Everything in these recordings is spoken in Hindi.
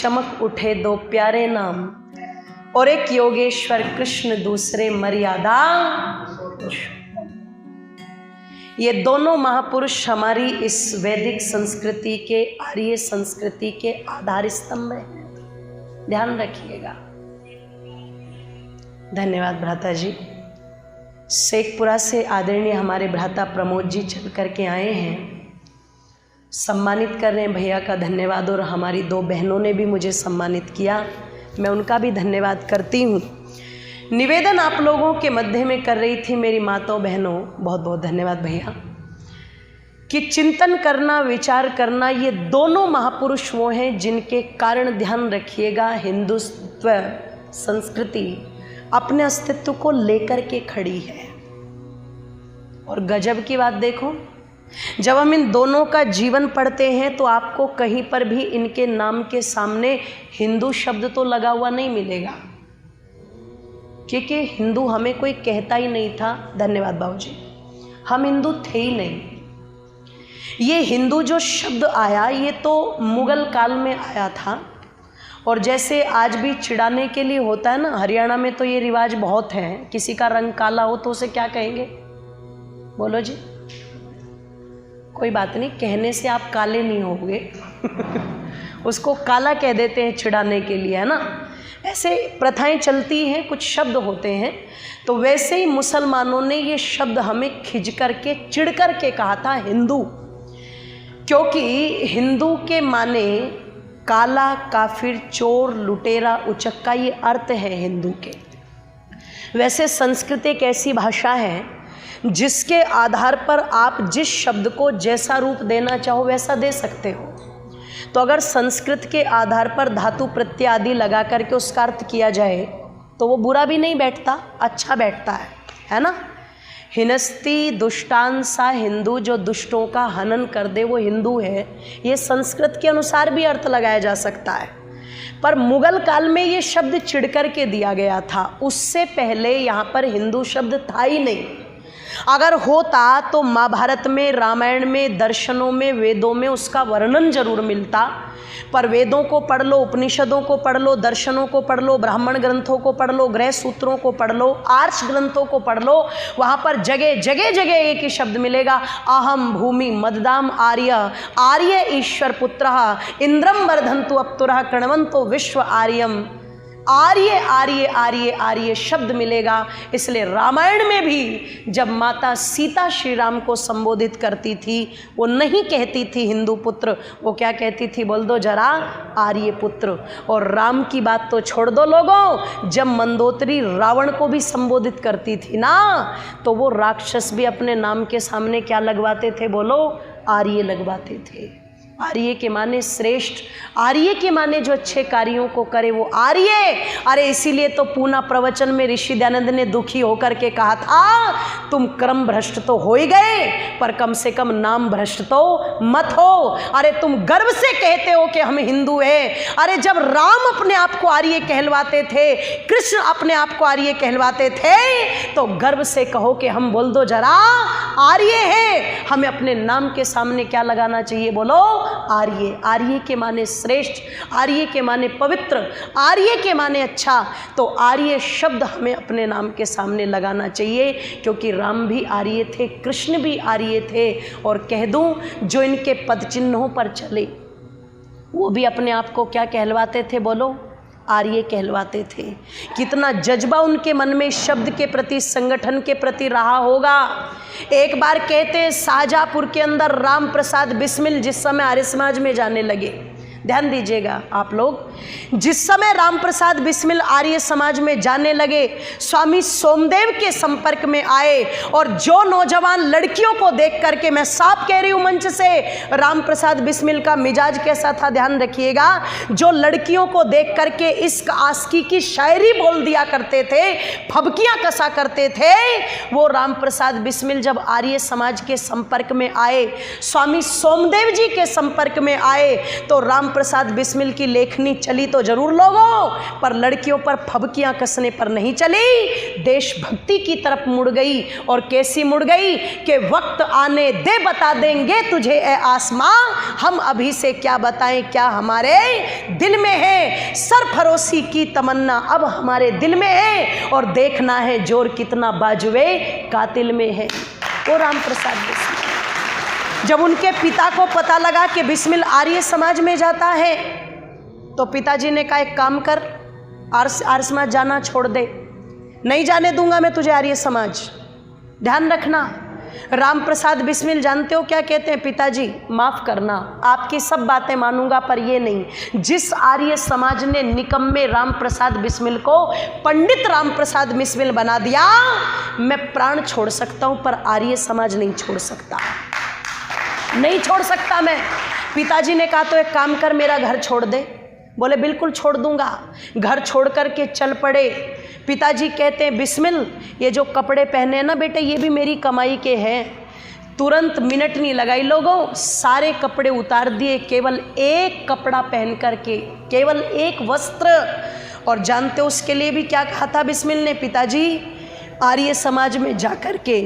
चमक उठे दो प्यारे नाम, और एक योगेश्वर कृष्ण दूसरे मर्यादा। ये दोनों महापुरुष हमारी इस वैदिक संस्कृति के, आर्य संस्कृति के आधार स्तंभ हैं, ध्यान रखिएगा। धन्यवाद भ्राता जी। शेखपुरा से आदरणीय हमारे भ्राता प्रमोद जी चल करके आए हैं, सम्मानित कर रहे हैं, भैया का धन्यवाद। और हमारी दो बहनों ने भी मुझे सम्मानित किया, मैं उनका भी धन्यवाद करती हूँ। निवेदन आप लोगों के मध्य में कर रही थी मेरी माताओं बहनों, बहुत बहुत धन्यवाद भैया, कि चिंतन करना, विचार करना, ये दोनों महापुरुष वो हैं जिनके कारण, ध्यान रखिएगा, हिंदुत्व संस्कृति अपने अस्तित्व को लेकर के खड़ी है। और गजब की बात देखो, जब हम इन दोनों का जीवन पढ़ते हैं तो आपको कहीं पर भी इनके नाम के सामने हिंदू शब्द तो लगा हुआ नहीं मिलेगा, क्योंकि हिंदू हमें कोई कहता ही नहीं था। धन्यवाद बाबूजी, हम हिंदू थे ही नहीं। ये हिंदू जो शब्द आया ये तो मुगल काल में आया था, और जैसे आज भी चिढ़ाने के लिए होता है ना, हरियाणा में तो ये रिवाज बहुत है, किसी का रंग काला हो तो उसे क्या कहेंगे, बोलो जी? कोई बात नहीं, कहने से आप काले नहीं होंगे उसको काला कह देते हैं चिढ़ाने के लिए, है ना। ऐसे प्रथाएं चलती हैं, कुछ शब्द होते हैं। तो वैसे ही मुसलमानों ने ये शब्द हमें खिंच करके, चिढ़ करके कहा था हिंदू, क्योंकि हिंदू के माने काला, काफिर, चोर, लुटेरा, उचक्का, ये अर्थ है हिंदू के। वैसे संस्कृत एक ऐसी भाषा है जिसके आधार पर आप जिस शब्द को जैसा रूप देना चाहो वैसा दे सकते हो। तो अगर संस्कृत के आधार पर धातु प्रत्यय आदि लगा करके उसका अर्थ किया जाए तो वो बुरा भी नहीं बैठता, अच्छा बैठता है ना। हिनस्ती दुष्टांसा हिंदू, जो दुष्टों का हनन कर दे वो हिंदू है। ये संस्कृत के अनुसार भी अर्थ लगाया जा सकता है, पर मुगल काल में ये शब्द चिढ़ करके दिया गया था। उससे पहले यहाँ पर हिंदू शब्द था ही नहीं। अगर होता तो महाभारत में, रामायण में, दर्शनों में, वेदों में उसका वर्णन जरूर मिलता, पर वेदों को पढ़ लो, उपनिषदों को पढ़ लो, दर्शनों को पढ़ लो, ब्राह्मण ग्रंथों को पढ़ लो, गृह सूत्रों को पढ़ लो, आर्ष ग्रंथों को पढ़ लो, वहाँ पर जगह जगह जगह एक ही शब्द मिलेगा, अहम भूमि मददाम आर्य, आर्य ईश्वर पुत्रः, इंद्रम वर्धन्तु अप्तुरः, कृण्वन्तो विश्व आर्यम। आर्य आर्य आर्य आर्य शब्द मिलेगा। इसलिए रामायण में भी जब माता सीता श्री राम को संबोधित करती थी वो नहीं कहती थी हिंदू पुत्र, वो क्या कहती थी, बोल दो जरा, आर्य पुत्र। और राम की बात तो छोड़ दो लोगों, जब मंदोदरी रावण को भी संबोधित करती थी ना, तो वो राक्षस भी अपने नाम के सामने क्या लगवाते थे, बोलो, आर्य लगवाते थे। आर्य के माने श्रेष्ठ, आर्य के माने जो अच्छे कार्यों को करे वो आर्य। अरे इसीलिए तो पूना प्रवचन में ऋषि दयानंद ने दुखी होकर के कहा था, तुम क्रम भ्रष्ट तो हो ही गए, पर कम से कम नाम भ्रष्ट तो मत हो। अरे तुम गर्व से कहते हो कि हम हिंदू हैं। अरे जब राम अपने आप को आर्य कहलवाते थे, कृष्ण अपने आप को आर्य कहलवाते थे, तो गर्व से कहो कि हम, बोल दो जरा, आर्य हैं। हमें अपने नाम के सामने क्या लगाना चाहिए, बोलो, आर्य। आर्य के माने श्रेष्ठ, आर्य के माने पवित्र, आर्य के माने अच्छा। तो आर्य शब्द हमें अपने नाम के सामने लगाना चाहिए, क्योंकि राम भी आर्य थे, कृष्ण भी आर्य थे। और कह दूं, जो इनके पद चिन्हों पर चले वो भी अपने आप को क्या कहलवाते थे, बोलो, आर्य कहलवाते थे। कितना जज्बा उनके मन में शब्द के प्रति, संगठन के प्रति रहा होगा। एक बार कहते हैं शाहजहाँपुर के अंदर राम प्रसाद बिस्मिल जिस समय आर्य समाज में जाने लगे, ध्यान दीजिएगा आप लोग, जिस समय राम प्रसाद बिस्मिल आर्य समाज में जाने लगे, स्वामी सोमदेव के संपर्क में आए, और जो नौजवान लड़कियों को देख करके, मैं साफ कह रही हूं मंच से, राम प्रसाद बिस्मिल का मिजाज कैसा था ध्यान रखिएगा, जो लड़कियों को देख करके इश्क आशिकी की शायरी बोल दिया करते थे, फबकियां कसा करते थे, वो राम प्रसाद बिस्मिल जब आर्य समाज के संपर्क में आए, स्वामी सोमदेव जी के संपर्क में आए, तो राम प्रसाद बिस्मिल की लेखनी चली तो जरूर लोगों, पर लड़कियों पर फबकियां कसने पर नहीं चली। देशभक्ति की तरफ मुड़ गई, और कैसी मुड़ गई कि वक्त आने दे बता देंगे तुझे ए आसमां, हम अभी से क्या बताएं क्या हमारे दिल में है। सरफरोशी की तमन्ना अब हमारे दिल में है, और देखना है जोर कितना बाजुए कातिल में है। वो राम प्रसाद बिस्मिल, जब उनके पिता को पता लगा कि बिस्मिल आर्य समाज में जाता है, तो पिताजी ने कहा एक काम कर, आर्य समाज जाना छोड़ दे, नहीं जाने दूंगा मैं तुझे आर्य समाज, ध्यान रखना। राम प्रसाद बिस्मिल जानते हो क्या कहते हैं, पिताजी माफ़ करना, आपकी सब बातें मानूंगा पर ये नहीं, जिस आर्य समाज ने निकम्मे राम प्रसाद बिस्मिल को पंडित राम प्रसाद बिस्मिल बना दिया, मैं प्राण छोड़ सकता हूँ पर आर्य समाज नहीं छोड़ सकता, नहीं छोड़ सकता मैं। पिताजी ने कहा तो एक काम कर, मेरा घर छोड़ दे। बोले बिल्कुल छोड़ दूंगा। घर छोड़ कर के चल पड़े। पिताजी कहते हैं बिस्मिल, ये जो कपड़े पहने हैं ना बेटे, ये भी मेरी कमाई के हैं। तुरंत मिनट नहीं लगाई लोगों, सारे कपड़े उतार दिए, केवल एक कपड़ा पहन करके, केवल एक वस्त्र। और जानते हो उसके लिए भी क्या कहा था बिस्मिल ने, पिताजी आर्य समाज में जा कर के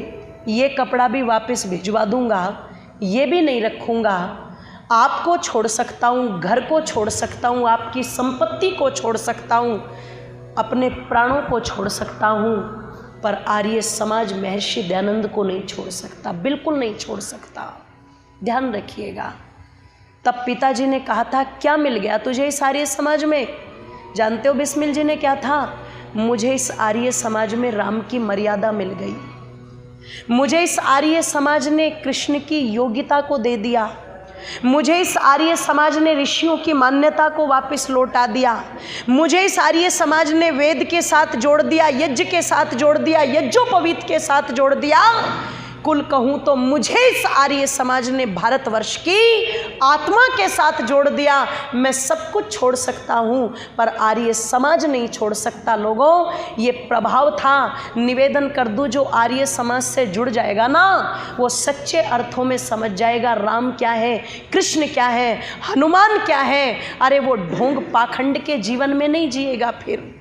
ये कपड़ा भी वापस भिजवा दूंगा, ये भी नहीं रखूँगा, आपको छोड़ सकता हूँ, घर को छोड़ सकता हूँ, आपकी संपत्ति को छोड़ सकता हूँ, अपने प्राणों को छोड़ सकता हूँ, पर आर्य समाज महर्षि दयानंद को नहीं छोड़ सकता, बिल्कुल नहीं छोड़ सकता। ध्यान रखिएगा। तब पिताजी ने कहा था क्या मिल गया तुझे इस आर्य समाज में? जानते हो बिस्मिल जी ने क्या था, मुझे इस आर्य समाज में राम की मर्यादा मिल गई, मुझे इस आर्य समाज ने कृष्ण की योग्यता को दे दिया, मुझे इस आर्य समाज ने ऋषियों की मान्यता को वापस लौटा दिया, मुझे इस आर्य समाज ने वेद के साथ जोड़ दिया, यज्ञ के साथ जोड़ दिया, यज्ञोपवीत के साथ जोड़ दिया। कुल कहूँ तो मुझे इस आर्य समाज ने भारतवर्ष की आत्मा के साथ जोड़ दिया। मैं सब कुछ छोड़ सकता हूँ पर आर्य समाज नहीं छोड़ सकता। लोगों, ये प्रभाव था। निवेदन कर दूँ, जो आर्य समाज से जुड़ जाएगा ना, वो सच्चे अर्थों में समझ जाएगा राम क्या है, कृष्ण क्या है, हनुमान क्या है। अरे वो ढोंग पाखंड के जीवन में नहीं जिएगा, फिर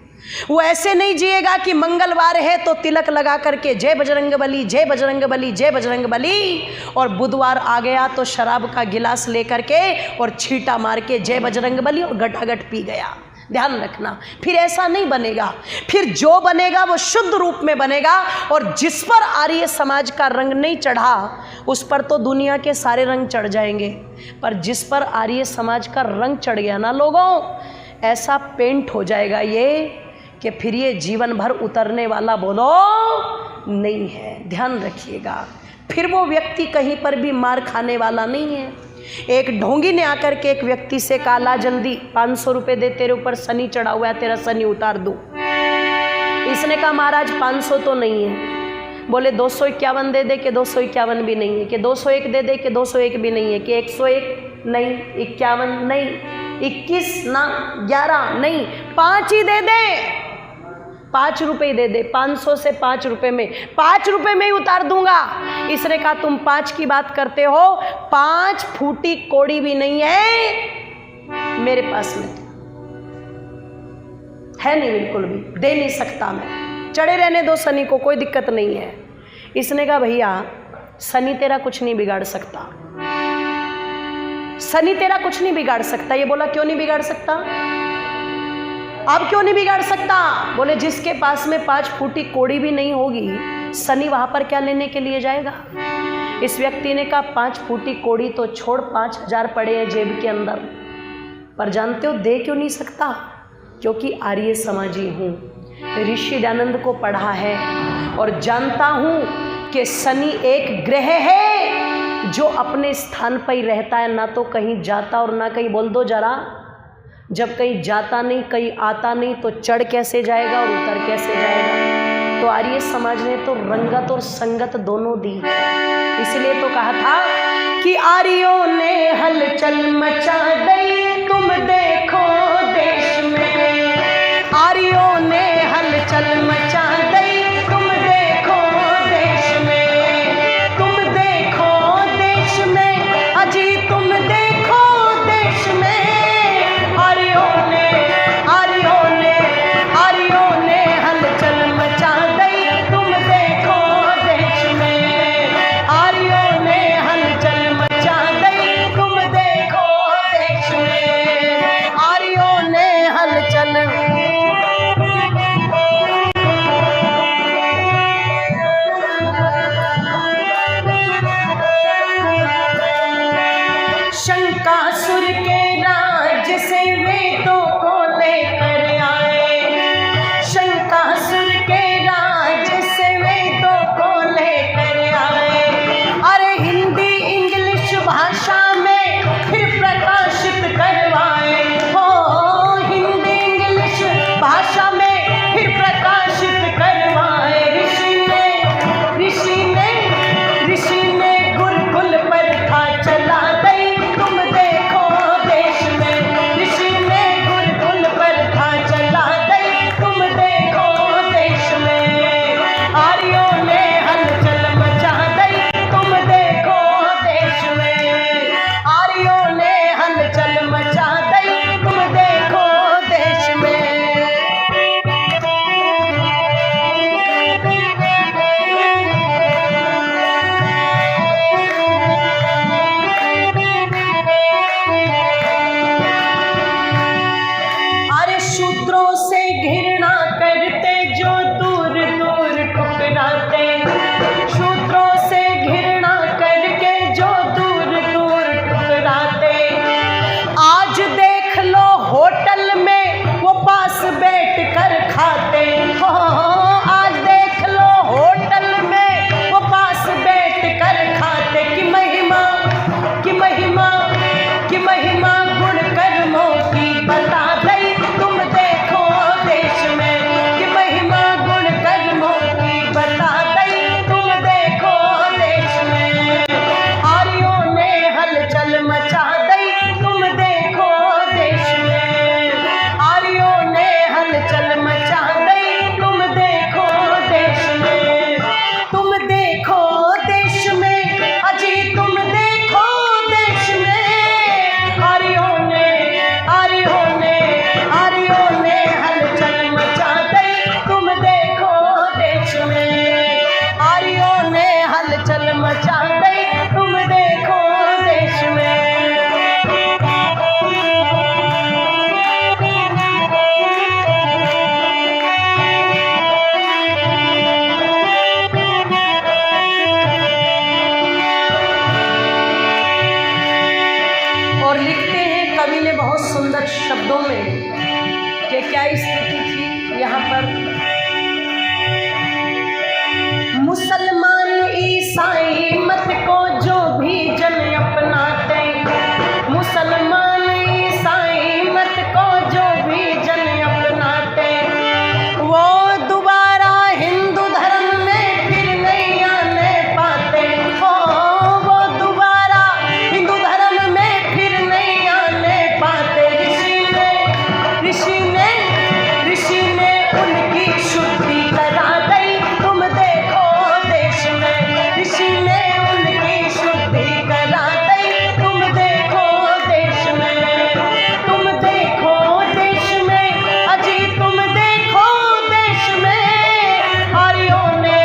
वो ऐसे नहीं जिएगा कि मंगलवार है तो तिलक लगा करके जय बजरंग बली, जय बजरंग बली, जय बजरंग बली, और बुधवार आ गया तो शराब का गिलास लेकर के और छींटा मार के जय बजरंग बली और गटागट पी गया। ध्यान रखना, फिर ऐसा नहीं बनेगा। फिर जो बनेगा वो शुद्ध रूप में बनेगा। और जिस पर आर्य समाज का रंग नहीं चढ़ा, उस पर तो दुनिया के सारे रंग चढ़ जाएंगे, पर जिस पर आर्य समाज का रंग चढ़ गया ना लोगों, ऐसा पेंट हो जाएगा ये कि फिर ये जीवन भर उतरने वाला बोलो नहीं है। ध्यान रखिएगा। फिर वो व्यक्ति कहीं पर भी मार खाने वाला नहीं है। एक ढोंगी ने आकर के एक व्यक्ति से कहा, ला जल्दी 500 रुपये दे, तेरे ऊपर शनि चढ़ा हुआ है, तेरा शनि उतार दूँ। इसने कहा महाराज 500 तो नहीं है। बोले 251 दे दे, कि 251 भी नहीं है, कि 201 दे दे, कि 201 भी नहीं है, कि 101 नहीं, 51 नहीं, 21 ना, 11 नहीं, 5 ही दे दे, 5 रुपये दे दे। 500 से 5 रुपये में, 5 रुपये में ही उतार दूंगा। इसने कहा तुम 5 की बात करते हो, 5 फूटी कोड़ी भी नहीं है मेरे पास में, है नहीं, बिल्कुल भी दे नहीं सकता मैं, चढ़े रहने दो शनि को, कोई दिक्कत नहीं है। इसने कहा भैया शनि तेरा कुछ नहीं बिगाड़ सकता, शनि तेरा कुछ नहीं बिगाड़ सकता। ये बोला क्यों नहीं बिगाड़ सकता? अब क्यों नहीं बिगाड़ सकता? बोले जिसके पास में 5 फूटी कोड़ी भी नहीं होगी, शनि वहां पर क्या लेने के लिए जाएगा? इस व्यक्ति ने कहा 5 फूटी कोड़ी तो छोड़, 5000 पड़े हैं जेब के अंदर, पर जानते हो दे क्यों नहीं सकता? क्योंकि आर्य समाजी हूँ, ऋषि दयानंद को पढ़ा है और जानता हूँ कि शनि एक ग्रह है जो अपने स्थान पर ही रहता है, ना तो कहीं जाता और ना कहीं। बोल दो जरा, जब कहीं जाता नहीं, कहीं आता नहीं, तो चढ़ कैसे जाएगा और उतर कैसे जाएगा? तो आर्य समाज ने तो रंगत और संगत दोनों दी। इसलिए तो कहा था कि आर्यों ने हलचल मचा दी, तुम देखो देश में, आर्यों ने हलचल मचा दी, तुम देखो देश में, तुम देखो देश में, अजी तुम देखो देश में, शूद्रों से घृणा करते जो दूर दूर ठुकराते, शूद्रों से घृणा करके जो दूर दूर ठुकराते। आज देख लो होटल में वो पास बैठ कर खाते, हो आज देख लो होटल में वो पास बैठ कर खाते। कि महिमा कि महिमा कि महिमा गुण कर्मों की बता दई तुम देखो देश में, कि महिमा गुण कर्मों की बता दई तुम देखो देश में। आर्यों ने हलचल मचा दई तुम देखो देश में, आर्यों ने हलचल मचा दई तुम देखो देश में। तुम देखो देश में अजी तुम देखो देश में, आर्यों ने हलचल मचा दई तुम देखो देश में, आर्यों ने हलचल मचा दई तुम देखो देश में। और लिखते हैं कवि ने बहुत सुंदर शब्दों में कि क्या स्थिति थी यहाँ पर। मुसलमान ईसाई मत को जो भी जन अपनाते, मुसलमान ईसाई मत को जो भी जन अपनाते, वो दोबारा हिंदू धर्म में फिर नहीं आने पाते। हो वो दोबारा हिंदू धर्म में फिर नहीं आने पाते। ऋषि ने उनकी शुद्धि करा दई तुम देखो देश में, ऋषि ने उनकी शुद्धि करा दई तुम देखो देश में। तुम देखो देश में अजी तुम देखो देश में, आर्यों ने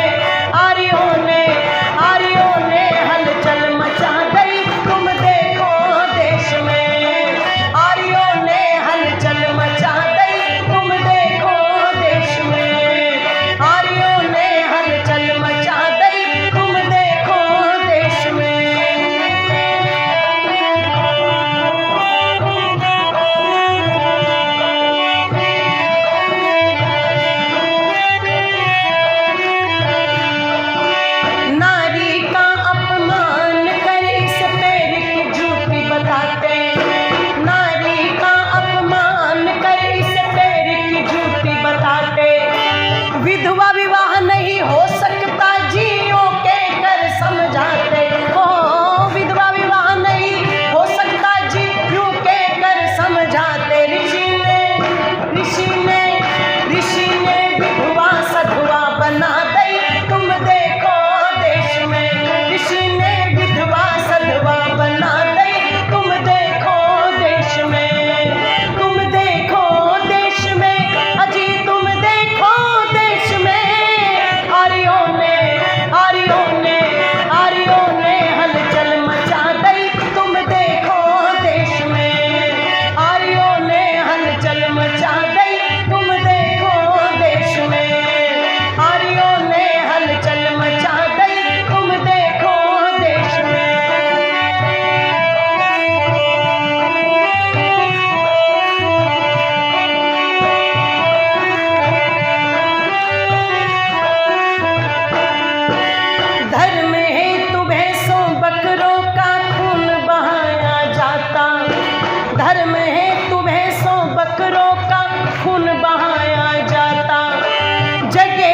हलचल मचा दई तुम देखो देश में, आर्यों ने हलचल मचा दई तुम देखो देश में, आर्यों ने हलचल मचा दई तुम देखो देश में। नारी का अपमान कर इस पैर की जूती बताते, नारी का अपमान कर इस पैर की जूती बताते। विधवा विवाह नहीं हो सकता जियो के कर समझाते, हो विधवा विवाह नहीं हो सकता जियो के कर समझाते। ऋषि ने विधवा सधवा बना दई तुम देखो देश में, ऋषि ने विधवा सधवा बना दई तुम देखो देश में। तुम देखो देश में अजी तुम देखो देश में, आर्यों ने हलचल मचा दई तुम देखो देश में, आर्यों ने हलचल मचा दई तुम देखो देश में, आर्यों ने हलचल मचा दई तुम देखो देश में। धर्म हेतु भैंसों बकरों का खून बहाया जाता, धर्म हेतु भैंसों बकरों का खून बहाया जाता। जगह